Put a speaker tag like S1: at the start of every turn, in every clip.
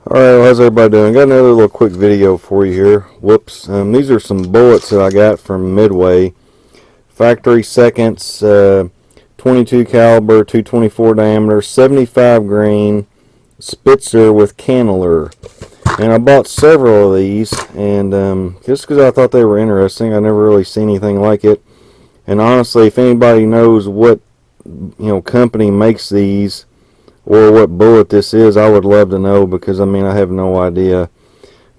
S1: Alright, well, how's everybody doing? Got another little quick video for you here. Whoops. These are some bullets that I got from Midway. Factory seconds, 22 caliber, 224 diameter, 75 grain, Spitzer with canneler. And I bought several of these, and just because I thought they were interesting. I never really seen anything like it. And honestly, if anybody knows what company makes these, or what bullet this is, I would love to know, because I have no idea.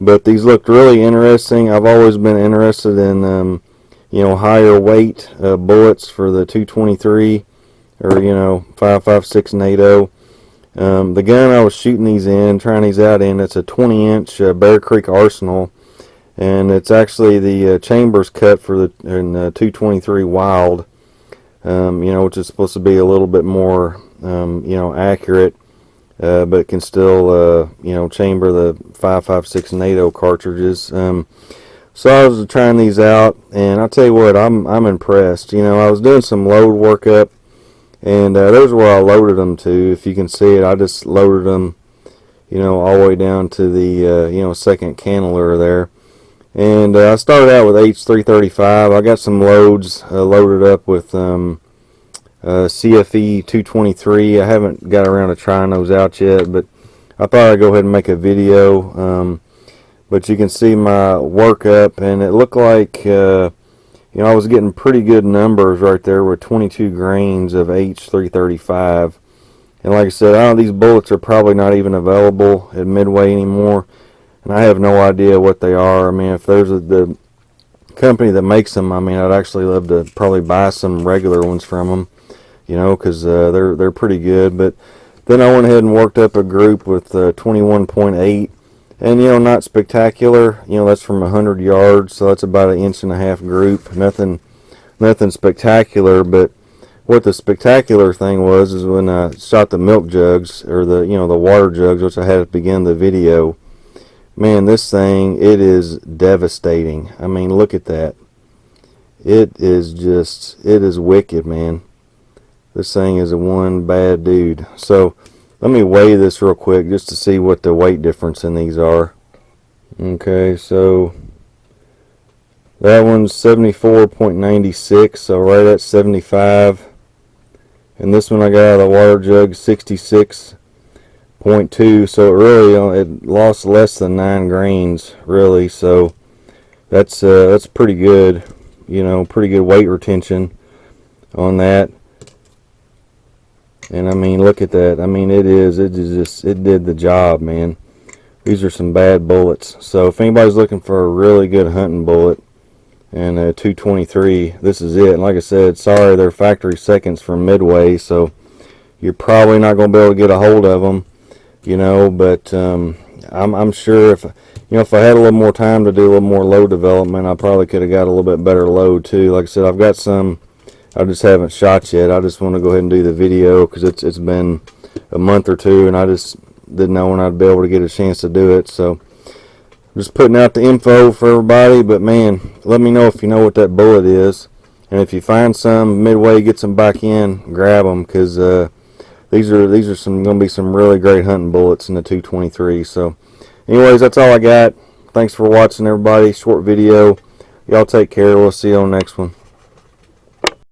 S1: But these looked really interesting. I've always been interested in higher weight bullets for the 223 or 5.56 NATO. The gun I was shooting these in, trying these out in, it's a 20-inch Bear Creek Arsenal, and it's actually the chambers cut for the 223 Wild, which is supposed to be a little bit more accurate, but it can still chamber the 5.56 NATO cartridges. So I was trying these out, and I'll tell you what, I'm impressed. I was doing some load workup, and there's where I loaded them to. If you can see it, I just loaded them all the way down to the second canneler there. And I started out with H335. I got some loads loaded up with CFE 223. I haven't got around to trying those out yet, but I thought I'd go ahead and make a video. But you can see my workup, and it looked like I was getting pretty good numbers right there with 22 grains of H335. And like I said, these bullets are probably not even available at Midway anymore, and I have no idea what they are. If there's the company that makes them, I'd actually love to probably buy some regular ones from them, because they're pretty good. But then I went ahead and worked up a group with 21.8, and not spectacular. That's from 100 yards, so that's about 1.5 inch group. Nothing spectacular. But what the spectacular thing was is when I shot the milk jugs, or the the water jugs, which I had at the beginning of the video. Man, this thing, it is devastating. Look at that. It is wicked, man. This thing is one bad dude. So let me weigh this real quick just to see what the weight difference in these are. Okay, so that one's 74.96, so right at 75. And this one I got out of the water jug, 66.2. So it really, it lost less than 9 grains, really. So that's pretty good. Pretty good weight retention on that. And look at that. It did the job, man. These are some bad bullets. So if anybody's looking for a really good hunting bullet and a 223, this is it. And like I said, sorry, they're factory seconds from Midway, so you're probably not going to be able to get a hold of them, but I'm sure if I had a little more time to do a little more load development, I probably could have got a little bit better load too. Like I said, I've got some I just haven't shot yet. I just want to go ahead and do the video because it's been a month or two, and I just didn't know when I'd be able to get a chance to do it. So I'm just putting out the info for everybody. But man, let me know if you know what that bullet is, and if you find some Midway, get some back in, grab them, because these are going to be some really great hunting bullets in the 223. So anyways, that's all I got. Thanks for watching, everybody. Short video. Y'all take care. We'll see you on the next one.